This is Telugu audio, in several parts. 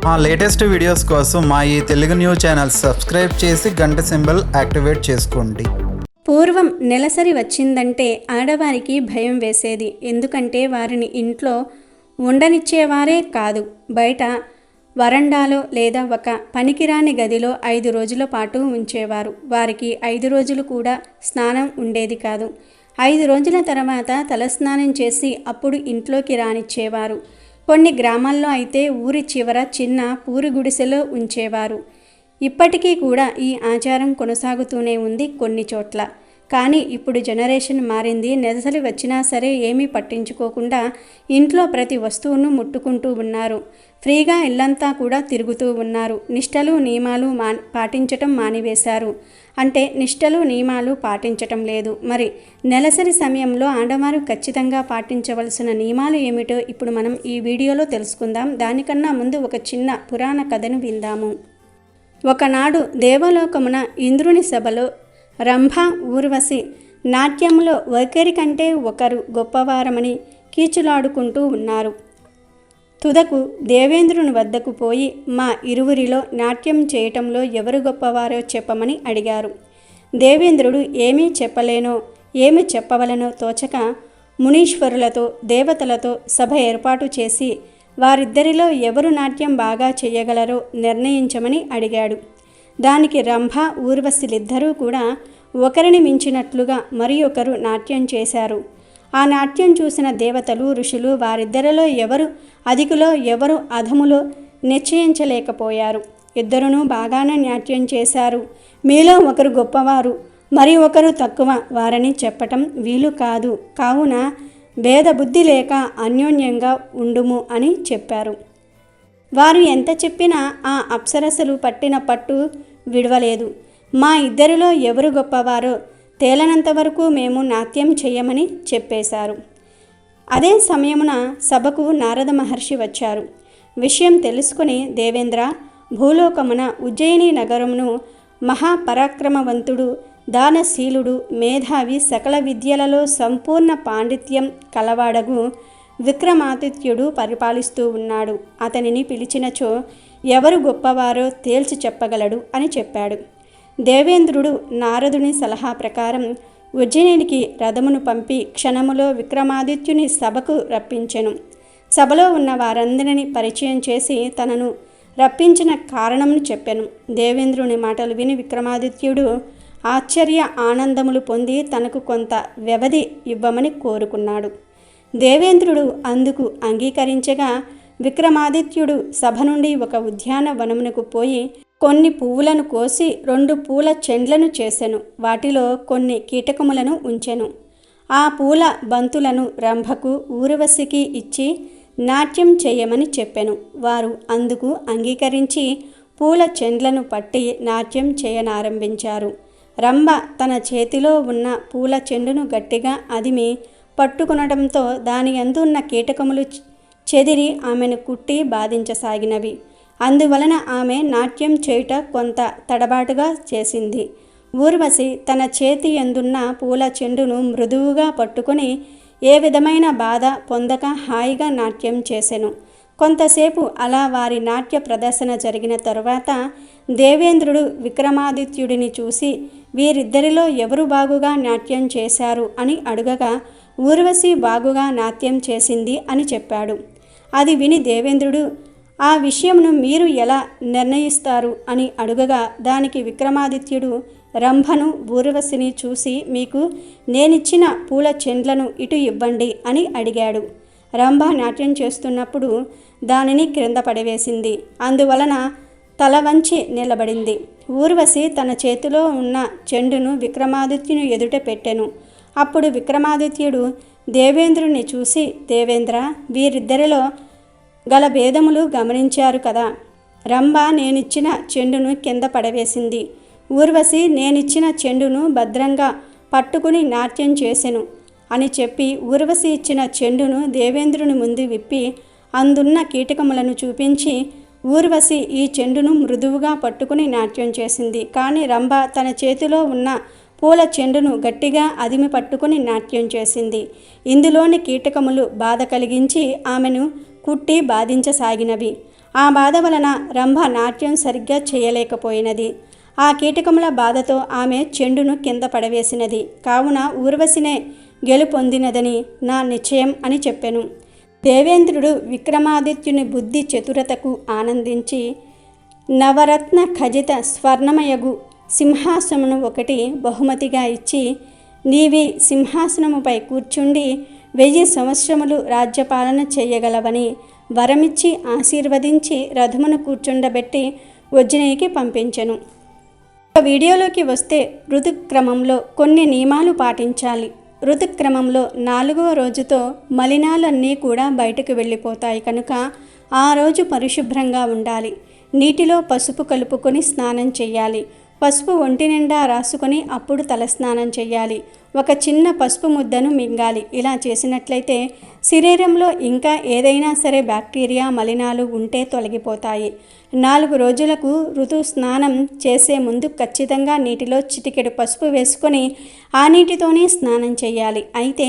మా లేటెస్ట్ వీడియోస్ కోసం మా ఈ తెలుగు న్యూస్ ఛానల్ సబ్స్క్రైబ్ చేసి గంట సింబల్ యాక్టివేట్ చేసుకోండి. పూర్వం నెలసరి వచ్చిందంటే ఆడవారికి భయం వేసేది. ఎందుకంటే వారిని ఇంట్లో ఉండనిచ్చేవారే కాదు, బయట వరండాలో లేదా ఒక పనికిరాని గదిలో 5 రోజుల పాటు ఉంచేవారు. వారికి 5 రోజులు కూడా స్నానం ఉండేది కాదు. 5 రోజుల తర్వాత తలస్నానం చేసి అప్పుడు ఇంట్లోకి రానిచ్చేవారు. కొన్ని గ్రామాల్లో అయితే ఊరి చివర చిన్న పూరి గుడిసెలో ఉంచేవారు. ఇప్పటికీ కూడా ఈ ఆచారం కొనసాగుతూనే ఉంది కొన్ని చోట్ల. కానీ ఇప్పుడు జనరేషన్ మారింది. నెలసరి వచ్చినా సరే ఏమీ పట్టించుకోకుండా ఇంట్లో ప్రతి వస్తువును ముట్టుకుంటూ ఉన్నారు. ఫ్రీగా ఇల్లంతా కూడా తిరుగుతూ ఉన్నారు. నిష్టలు నియమాలు పాటించటం మానివేశారు. అంటే నిష్టలు నియమాలు పాటించటం లేదు. మరి నెలసరి సమయంలో ఆడవారు ఖచ్చితంగా పాటించవలసిన నియమాలు ఏమిటో ఇప్పుడు మనం ఈ వీడియోలో తెలుసుకుందాం. దానికన్నా ముందు ఒక చిన్న పురాణ కథను విందాము. ఒకనాడు దేవలోకమున ఇంద్రుని సభలో రంభ, ఊర్వశి నాట్యంలో ఒకరికంటే ఒకరు గొప్పవారమని కీచులాడుకుంటూ ఉన్నారు. తుదకు దేవేంద్రుని వద్దకు పోయి మా ఇరువురిలో నాట్యం చేయటంలో ఎవరు గొప్పవారో చెప్పమని అడిగారు. దేవేంద్రుడు ఏమీ చెప్పలేనో ఏమి చెప్పవలనో తోచక మునీశ్వరులతో దేవతలతో సభ ఏర్పాటు చేసి వారిద్దరిలో ఎవరు నాట్యం బాగా చేయగలరో నిర్ణయించమని అడిగాడు. దానికి రంభ, ఊర్వశిలిద్దరూ కూడా ఒకరిని మించినట్లుగా మరి ఒకరు నాట్యం చేశారు. ఆ నాట్యం చూసిన దేవతలు, ఋషులు వారిద్దరిలో ఎవరు అధికులో ఎవరు అధములో నిశ్చయించలేకపోయారు. ఇద్దరును బాగానే నాట్యం చేశారు. మీలో ఒకరు గొప్పవారు, మరి ఒకరు తక్కువ వారని చెప్పటం వీలు కాదు. కావున భేద బుద్ధి లేక అన్యోన్యంగా ఉండుము అని చెప్పారు. వారు ఎంత చెప్పినా ఆ అప్సరసలు పట్టిన పట్టు విడవలేదు. మా ఇద్దరిలో ఎవరు గొప్పవారో తేలనంత వరకు మేము నాట్యం చేయమని చెప్పేశారు. అదే సమయమున సభకు నారద మహర్షి వచ్చారు. విషయం తెలుసుకుని దేవేంద్ర, భూలోకమున ఉజ్జయిని నగరమును మహాపరాక్రమవంతుడు, దానశీలుడు, మేధావి, సకల విద్యలలో సంపూర్ణ పాండిత్యం కలవాడగు విక్రమాదిత్యుడు పరిపాలిస్తూ ఉన్నాడు. అతనిని పిలిచినచో ఎవరు గొప్పవారో తేల్చి చెప్పగలడు అని చెప్పాడు. దేవేంద్రుడు నారదుని సలహా ప్రకారం ఉజ్జయినికి రథమును పంపి క్షణములో విక్రమాదిత్యుని సభకు రప్పించెను. సభలో ఉన్న వారందరినీ పరిచయం చేసి తనను రప్పించిన కారణమును చెప్పెను. దేవేంద్రుని మాటలు విని విక్రమాదిత్యుడు ఆశ్చర్య ఆనందములు పొంది తనకు కొంత వ్యవధి ఇవ్వమని కోరుకున్నాడు. దేవేంద్రుడు అందుకు అంగీకరించగా విక్రమాదిత్యుడు సభ నుండి ఒక ఉద్యానవనమునకు పోయి కొన్ని పువ్వులను కోసి 2 పూల చెండ్లను చేసెను. వాటిలో కొన్ని కీటకములను ఉంచెను. ఆ పూల బంతులను రంభకు, ఊర్వశికి ఇచ్చి నాట్యం చేయమని చెప్పెను. వారు అందుకు అంగీకరించి పూల చెండ్లను పట్టి నాట్యం చేయనారంభించారు. రంభ తన చేతిలో ఉన్న పూల చెండును గట్టిగా అదిమి పట్టుకునడంతో దాని యందు ఉన్న కీటకములు చెదిరి ఆమెను కుట్టి బాధించసాగినవి. అందువలన ఆమె నాట్యం చేయుట కొంత తడబాటుగా చేసింది. ఊర్వశి తన చేతి యందున్న పూల చెండును మృదువుగా పట్టుకొని ఏ విధమైన బాధ పొందక హాయిగా నాట్యం చేసెను. కొంతసేపు అలా వారి నాట్య ప్రదర్శన జరిగిన తరువాత దేవేంద్రుడు విక్రమాదిత్యుడిని చూసి వీరిద్దరిలో ఎవరు బాగుగా నాట్యం చేశారు అని అడుగగా ఊర్వశి బాగుగా నాట్యం చేసింది అని చెప్పాడు. అది విని దేవేంద్రుడు ఆ విషయంను మీరు ఎలా నిర్ణయిస్తారు అని అడుగగా దానికి విక్రమాదిత్యుడు రంభను, ఊర్వశిని చూసి మీకు నేనిచ్చిన పూల చెండ్లను ఇటు ఇవ్వండి అని అడిగాడు. రంభ నాట్యం చేస్తున్నప్పుడు దానిని క్రింద పడవేసింది. అందువలన తల వంచి నిలబడింది. ఊర్వశి తన చేతిలో ఉన్న చెండును విక్రమాదిత్యుని ఎదుట పెట్టెను. అప్పుడు విక్రమాదిత్యుడు దేవేంద్రుని చూసి, దేవేంద్ర, వీరిద్దరిలో గల భేదములు గమనించారు కదా. రంభ నేనిచ్చిన చెండును కింద పడవేసింది. ఊర్వశి నేనిచ్చిన చెండును భద్రంగా పట్టుకుని నాట్యం చేసెను అని చెప్పి ఊర్వశి ఇచ్చిన చెండును దేవేంద్రుని ముందు విప్పి అందున్న కీటకములను చూపించి ఊర్వశి ఈ చెండును మృదువుగా పట్టుకుని నాట్యం చేసింది. కానీ రంభ తన చేతిలో ఉన్న పూల చెండును గట్టిగా అదిమి పట్టుకుని నాట్యం చేసింది. ఇందులోని కీటకములు బాధ కలిగించి ఆమెను కుట్టి బాధించసాగినవి. ఆ బాధ వలన రంభ నాట్యం సరిగ్గా చేయలేకపోయినది. ఆ కీటకముల బాధతో ఆమె చెండును కింద పడవేసినది. కావున ఊర్వశినే గెలుపొందినదని నా నిశ్చయం అని చెప్పెను. దేవేంద్రుడు విక్రమాదిత్యుని బుద్ధి చతురతకు ఆనందించి నవరత్న ఖజిత స్వర్ణమయగు సింహాసనమును ఒకటి బహుమతిగా ఇచ్చి, నీవి సింహాసనముపై కూర్చుండి 1000 సంవత్సరములు రాజ్యపాలన చేయగలవని వరమిచ్చి ఆశీర్వదించి రథమును కూర్చుండబెట్టి ఉజ్జయినికి పంపించెను. వీడియోలోకి వస్తే ఋతుక్రమంలో కొన్ని నియమాలు పాటించాలి. ఋతుక్రమంలో 4వ రోజుతో మలినాలన్నీ కూడా బయటకు వెళ్ళిపోతాయి కనుక ఆ రోజు పరిశుభ్రంగా ఉండాలి. నీటిలో పసుపు కలుపుకొని స్నానం చేయాలి. పసుపు ఒంటి నిండా రాసుకొని అప్పుడు తలస్నానం చేయాలి. ఒక చిన్న పసుపు ముద్దను మింగాలి. ఇలా చేసినట్లయితే శరీరంలో ఇంకా ఏదైనా సరే బ్యాక్టీరియా మలినాలు ఉంటే తొలగిపోతాయి. 4 రోజులకు ఋతు స్నానం చేసే ముందు ఖచ్చితంగా నీటిలో చిటికెడు పసుపు వేసుకొని ఆ నీటితోనే స్నానం చేయాలి. అయితే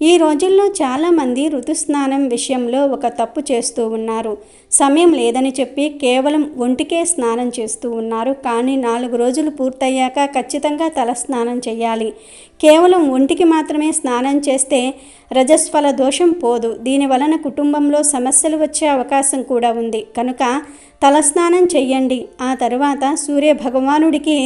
ఈ రోజుల్లో చాలామంది ఋతు స్నానం విషయంలో ఒక తప్పు చేస్తూ ఉన్నారు. సమయం లేదని చెప్పి కేవలం ఒంటికే స్నానం చేస్తూ ఉన్నారు. కానీ 4 రోజులు పూర్తయ్యాక ఖచ్చితంగా తల స్నానం చేయాలి. కేవలం ఒంటికి మాత్రమే స్నానం చేస్తే రజస్ఫల దోషం పోదు. దీని వలన కుటుంబంలో సమస్యలు వచ్చే అవకాశం కూడా ఉంది. కనుక తలస్నానం చెయ్యండి. ఆ తరువాత సూర్య భగవానుడికి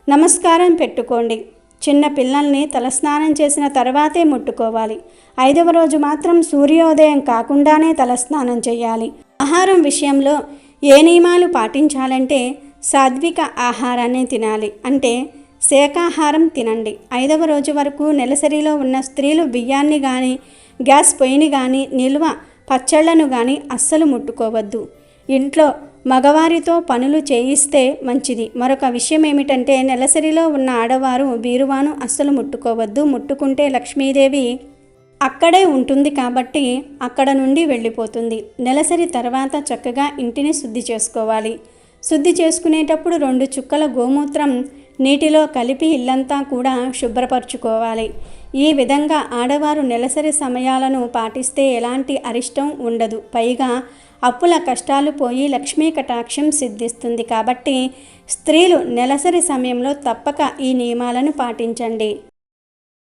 నమస్కారం పెట్టుకోండి. చిన్న పిల్లల్ని తలస్నానం చేసిన తర్వాతే ముట్టుకోవాలి. 5వ రోజు మాత్రం సూర్యోదయం కాకుండానే తలస్నానం చేయాలి. ఆహారం విషయంలో ఏ నియమాలు పాటించాలంటే సాత్విక ఆహారాన్ని తినాలి. అంటే శాకాహారం తినండి. 5వ రోజు వరకు నెలసరిలో ఉన్న స్త్రీలు బియ్యాన్ని కానీ గ్యాస్ పొయ్యిని కానీ నిల్వ పచ్చళ్లను కానీ అస్సలు ముట్టుకోవద్దు. ఇంట్లో మగవారితో పనులు చేయిస్తే మంచిది. మరొక విషయం ఏమిటంటే నెలసరిలో ఉన్న ఆడవారు బీరువాను అస్సలు ముట్టుకోవద్దు. ముట్టుకుంటే లక్ష్మీదేవి అక్కడే ఉంటుంది కాబట్టి అక్కడ నుండి వెళ్ళిపోతుంది. నెలసరి తర్వాత చక్కగా ఇంటిని శుద్ధి చేసుకోవాలి. శుద్ధి చేసుకునేటప్పుడు 2 చుక్కల గోమూత్రం నీటిలో కలిపి ఇల్లంతా కూడా శుభ్రపరచుకోవాలి. ఈ విధంగా ఆడవారు నెలసరి సమయాలను పాటిస్తే ఎలాంటి అరిష్టం ఉండదు. పైగా అప్పుల కష్టాలు పోయి లక్ష్మీ కటాక్షం సిద్ధిస్తుంది. కాబట్టి స్త్రీలు నెలసరి సమయంలో తప్పక ఈ నియమాలను పాటించండి.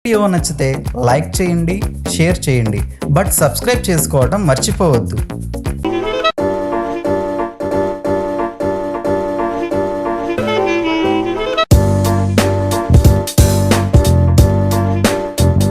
వీడియో నచ్చితే లైక్ చేయండి, షేర్ చేయండి, బట్ సబ్స్క్రైబ్ చేసుకోవడం మర్చిపోవద్దు.